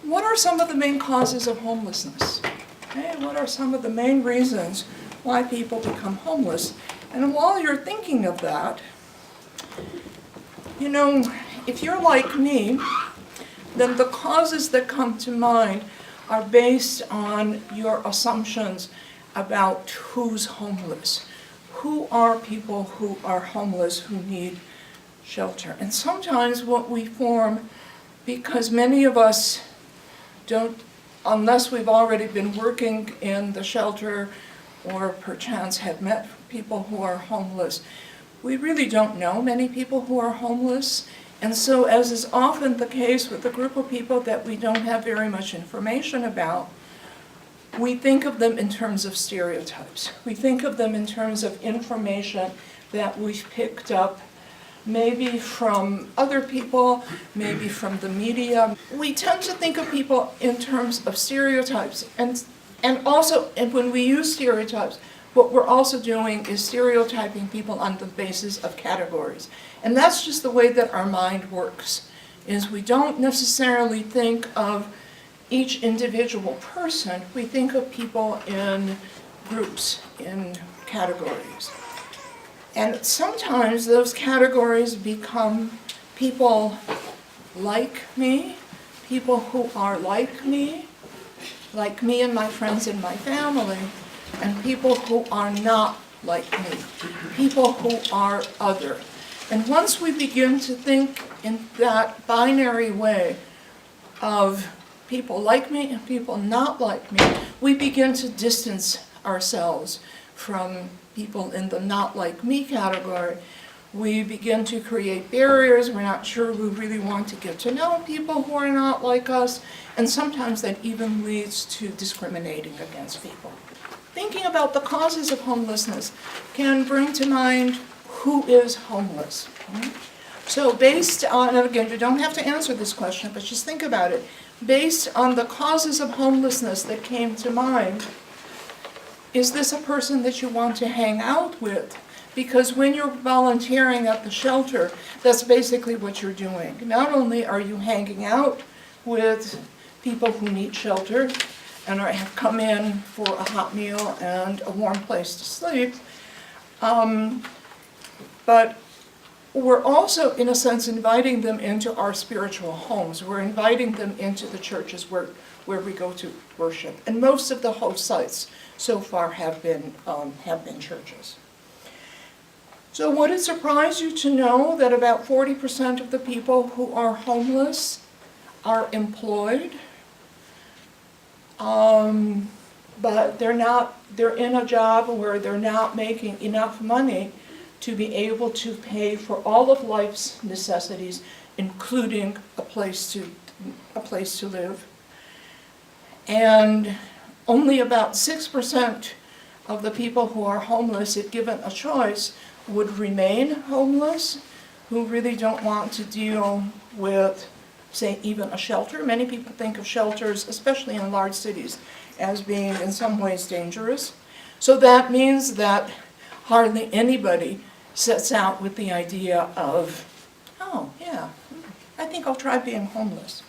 what are some of the main causes of homelessness? Okay, what are some of the main reasons why people become homeless? And while you're thinking of that, you know, if you're like me, then the causes that come to mind are based on your assumptions about who's homeless. Who are people who are homeless, who need shelter? And sometimes what we form, because many of us don't, unless we've already been working in the shelter or perchance have met people who are homeless, we really don't know many people who are homeless. And so, as is often the case with a group of people that we don't have very much information about, we think of them in terms of stereotypes. We think of them in terms of information that we've picked up maybe from other people, maybe from the media. We tend to think of people in terms of stereotypes. And when we use stereotypes, what we're also doing is stereotyping people on the basis of categories. And that's just the way that our mind works, is we don't necessarily think of each individual person. We think of people in groups, in categories. And sometimes those categories become people like me, people who are like me and my friends and my family, and people who are not like me, people who are other. And once we begin to think in that binary way of people like me and people not like me, we begin to distance ourselves from people in the not like me category. We begin to create barriers. We're not sure we really want to get to know people who are not like us, and sometimes that even leads to discriminating against people. Thinking about the causes of homelessness can bring to mind who is homeless. So based on, and again, you don't have to answer this question, but just think about it. Based on the causes of homelessness that came to mind, is this a person that you want to hang out with? Because when you're volunteering at the shelter, that's basically what you're doing. Not only are you hanging out with people who need shelter and have come in for a hot meal and a warm place to sleep, but we're also, in a sense, inviting them into our spiritual homes. We're inviting them into the churches where we go to worship. And most of the host sites so far have been churches. So would it surprise you to know that about 40% of the people who are homeless are employed? But they're in a job where they're not making enough money to be able to pay for all of life's necessities, including a place to live. And only about 6% of the people who are homeless, if given a choice, would remain homeless, who really don't want to deal with, say, even a shelter. Many people think of shelters, especially in large cities, as being in some ways dangerous. So that means that hardly anybody sets out with the idea of, oh yeah, I think I'll try being homeless.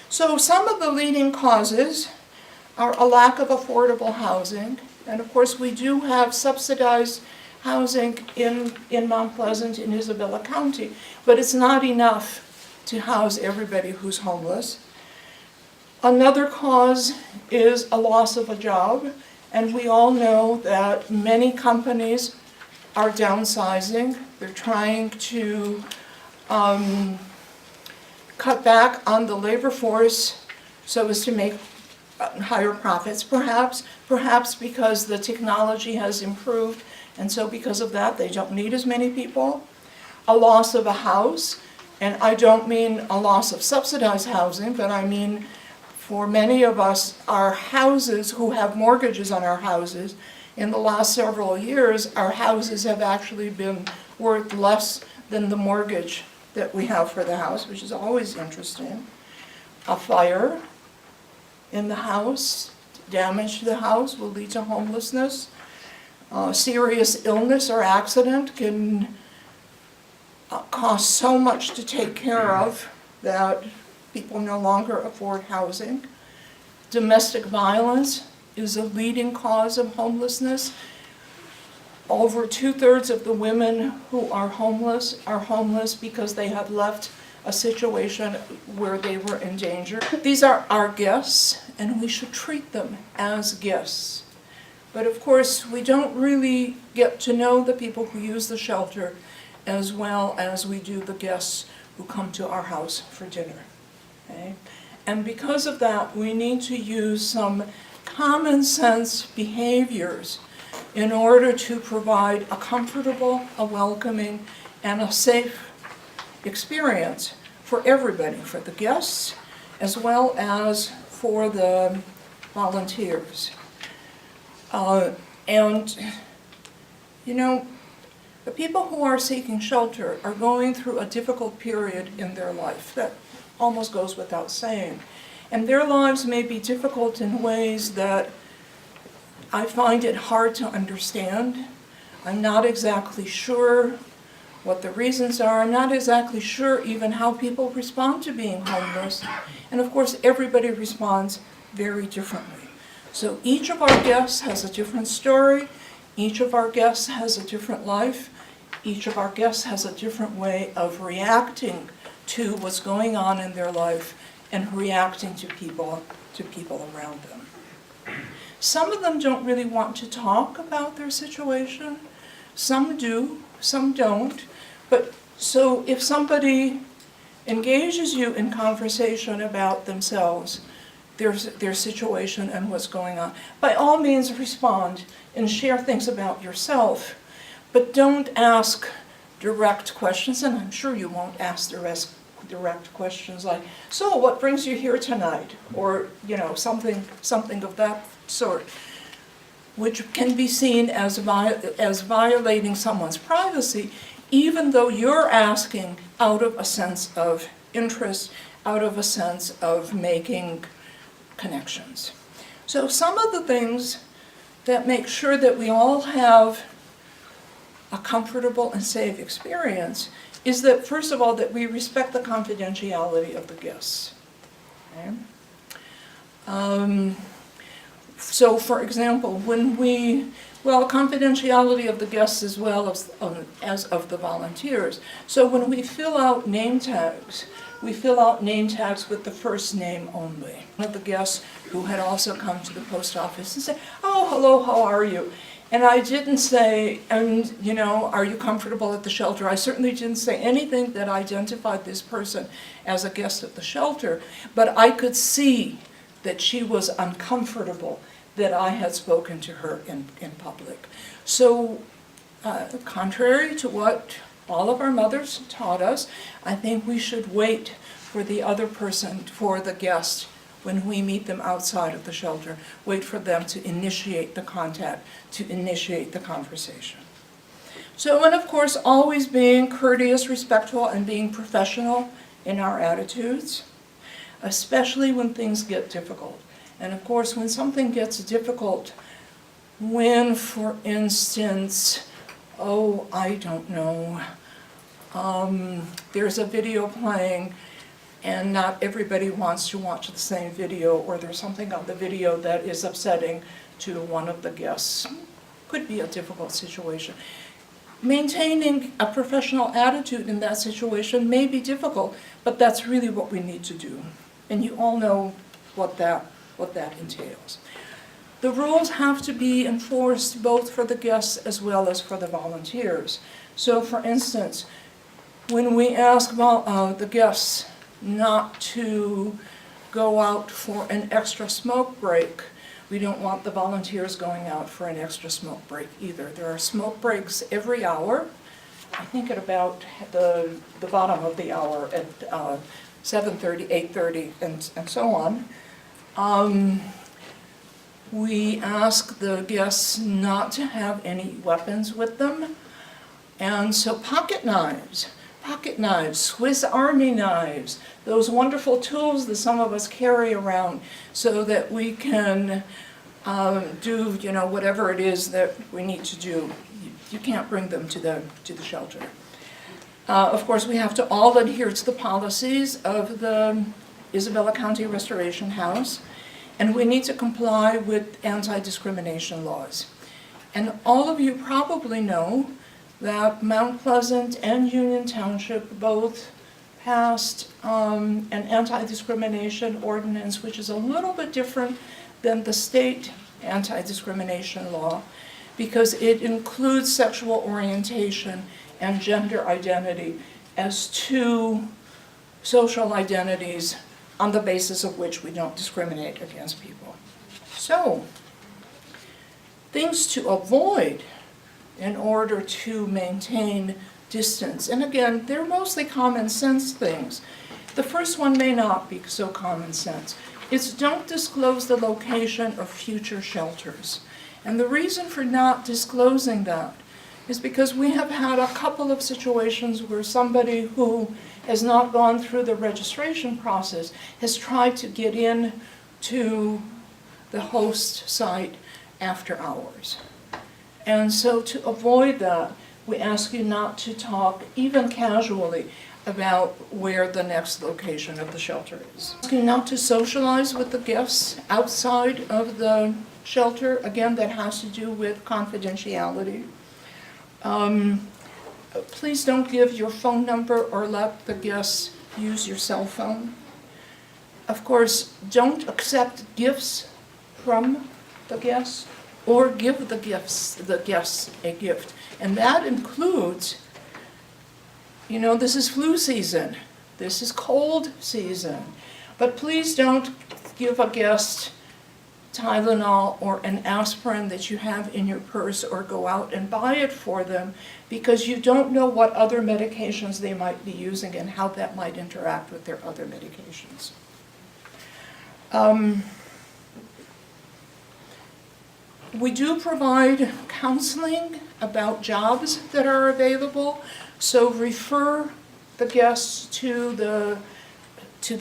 So some of the leading causes are a lack of affordable housing, and of course we do have subsidized housing in Mount Pleasant, in Isabella County, but it's not enough to house everybody who's homeless. Another cause is a loss of a job, and we all know that many companies are downsizing. They're trying to cut back on the labor force so as to make higher profits, perhaps because the technology has improved, and so because of that they don't need as many people. A loss of a house, and I don't mean a loss of subsidized housing, but I mean for many of us, our houses, who have mortgages on our houses, in the last several years, our houses have actually been worth less than the mortgage that we have for the house, which is always interesting. A fire in the house, damage to the house, will lead to homelessness. Serious illness or accident can cost so much to take care of that People no longer afford housing. Domestic violence is a leading cause of homelessness. Over 2/3 of the women who are homeless because they have left a situation where they were in danger. These are our guests, and we should treat them as guests. But of course, we don't really get to know the people who use the shelter as well as we do the guests who come to our house for dinner. Okay? And because of that, we need to use some common sense behaviors in order to provide a comfortable, a welcoming, and a safe experience for everybody, for the guests as well as for the volunteers. And you know, the people who are seeking shelter are going through a difficult period in their life. That almost goes without saying. And their lives may be difficult in ways that I find it hard to understand. I'm not exactly sure what the reasons are. I'm not exactly sure even how people respond to being homeless. And of course, everybody responds very differently. So each of our guests has a different story. Each of our guests has a different life. Each of our guests has a different way of reacting to what's going on in their life and reacting to people around them. Some of them don't really want to talk about their situation. Some do, some don't. But so if somebody engages you in conversation about themselves, their situation and what's going on, by all means respond and share things about yourself, but don't ask direct questions, and I'm sure you won't ask direct questions like, so what brings you here tonight? Or, you know, something of that sort, which can be seen as violating someone's privacy, even though you're asking out of a sense of interest, out of a sense of making connections. So some of the things that make sure that we all have a comfortable and safe experience is that, first of all, that we respect the confidentiality of the guests. Okay? So for example, confidentiality of the guests as well as of the volunteers. So when we fill out name tags, we fill out name tags with the first name only. One of the guests who had also come to the post office and said, oh, hello, how are you? And I didn't say, and you know, are you comfortable at the shelter? I certainly didn't say anything that identified this person as a guest at the shelter, but I could see that she was uncomfortable that I had spoken to her in public. So, contrary to what all of our mothers taught us, I think we should wait for the other person, for the guest, when we meet them outside of the shelter, wait for them to initiate the contact, to initiate the conversation. So, and of course, always being courteous, respectful, and being professional in our attitudes, especially when things get difficult. And of course, when something gets difficult, when, for instance, oh, I don't know, there's a video playing and not everybody wants to watch the same video, or there's something on the video that is upsetting to one of the guests. Could be a difficult situation. Maintaining a professional attitude in that situation may be difficult, but that's really what we need to do. And you all know what that entails. The rules have to be enforced both for the guests as well as for the volunteers. So for instance, when we ask the guests not to go out for an extra smoke break, we don't want the volunteers going out for an extra smoke break either. There are smoke breaks every hour, I think at about the bottom of the hour at 7:30, 8:30, and so on. We ask the guests not to have any weapons with them, and so pocket knives, Swiss Army knives, those wonderful tools that some of us carry around so that we can do, you know, whatever it is that we need to do. You can't bring them to the shelter. Of course, we have to all adhere to the policies of the Isabella County Restoration House, and we need to comply with anti-discrimination laws. And all of you probably know that Mount Pleasant and Union Township both passed an anti-discrimination ordinance, which is a little bit different than the state anti-discrimination law, because it includes sexual orientation and gender identity as two social identities on the basis of which we don't discriminate against people. So, things to avoid in order to maintain distance. And again, they're mostly common sense things. The first one may not be so common sense. It's don't disclose the location of future shelters. And the reason for not disclosing that is because we have had a couple of situations where somebody who has not gone through the registration process has tried to get in to the host site after hours. And so to avoid that, we ask you not to talk, even casually, about where the next location of the shelter is. Ask you not to socialize with the guests outside of the shelter. Again, that has to do with confidentiality. Please don't give your phone number or let the guests use your cell phone. Of course, don't accept gifts from the guests or give the guests a gift. And that includes, you know, this is flu season, this is cold season, but please don't give a guest Tylenol or an aspirin that you have in your purse or go out and buy it for them, because you don't know what other medications they might be using and how that might interact with their other medications. We do provide counseling about jobs that are available, so refer the guests to the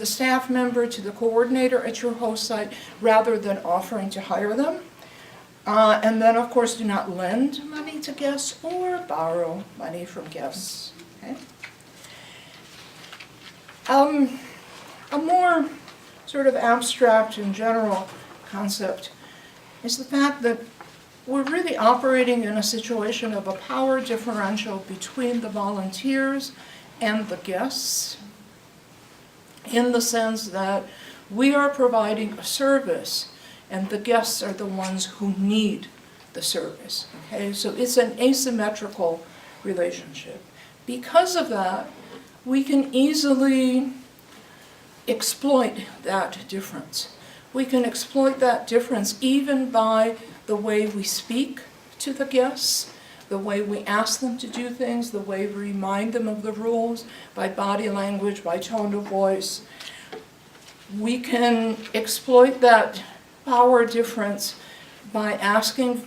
staff member, to the coordinator at your host site, rather than offering to hire them. And then, of course, do not lend money to guests or borrow money from guests. Okay? A more sort of abstract and general concept is the fact that we're really operating in a situation of a power differential between the volunteers and the guests, in the sense that we are providing a service and the guests are the ones who need the service. Okay? So it's an asymmetrical relationship. Because of that, we can easily exploit that difference. We can exploit that difference even by the way we speak to the guests, the way we ask them to do things, the way we remind them of the rules, by body language, by tone of voice. We can exploit that power difference by asking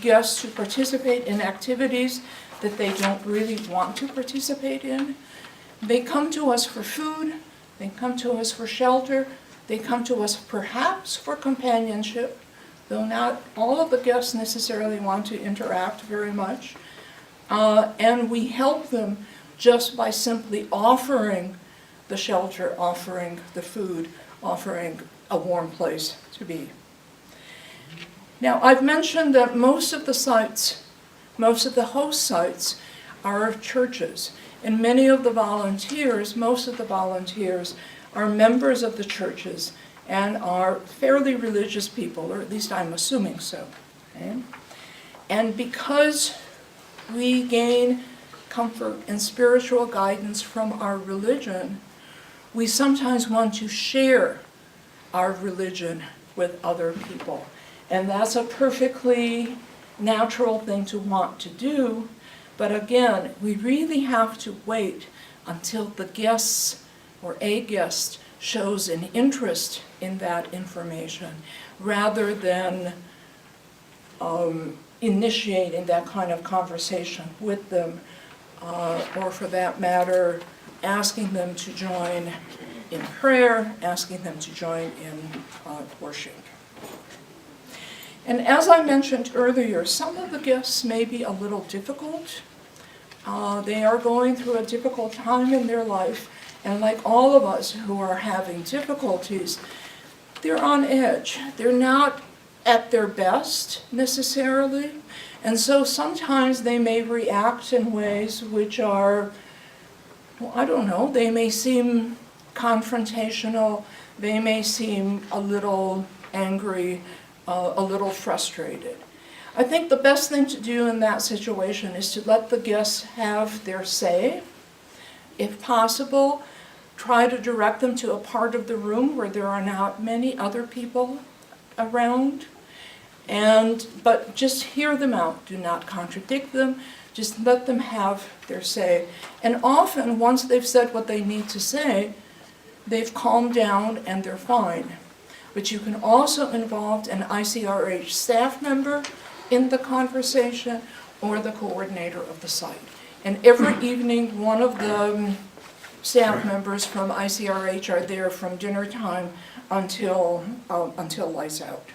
guests to participate in activities that they don't really want to participate in. They come to us for food, they come to us for shelter, they come to us perhaps for companionship, though not all of the guests necessarily want to interact very much. And we help them just by simply offering the shelter, offering the food, offering a warm place to be. Now, I've mentioned that most of the sites, most of the host sites are churches, and many of the volunteers, most of the volunteers, are members of the churches and are fairly religious people, or at least I'm assuming so. Okay? And because we gain comfort and spiritual guidance from our religion, we sometimes want to share our religion with other people. And that's a perfectly natural thing to want to do, but again, we really have to wait until the guests or a guest shows an interest in that information, rather than initiating that kind of conversation with them, or for that matter, asking them to join in prayer, asking them to join in worship. And as I mentioned earlier, some of the guests may be a little difficult. They are going through a difficult time in their life, And like all of us who are having difficulties, they're on edge. They're not at their best necessarily. And so sometimes they may react in ways which are, well, I don't know, they may seem confrontational, they may seem a little angry, a little frustrated. I think the best thing to do in that situation is to let the guests have their say. If possible, try to direct them to a part of the room where there are not many other people around. But just hear them out. Do not contradict them. Just let them have their say. And often, once they've said what they need to say, they've calmed down and they're fine. But you can also involve an ICRH staff member in the conversation or the coordinator of the site. And every evening, one of the staff members from ICRH are there from dinner time until lights out.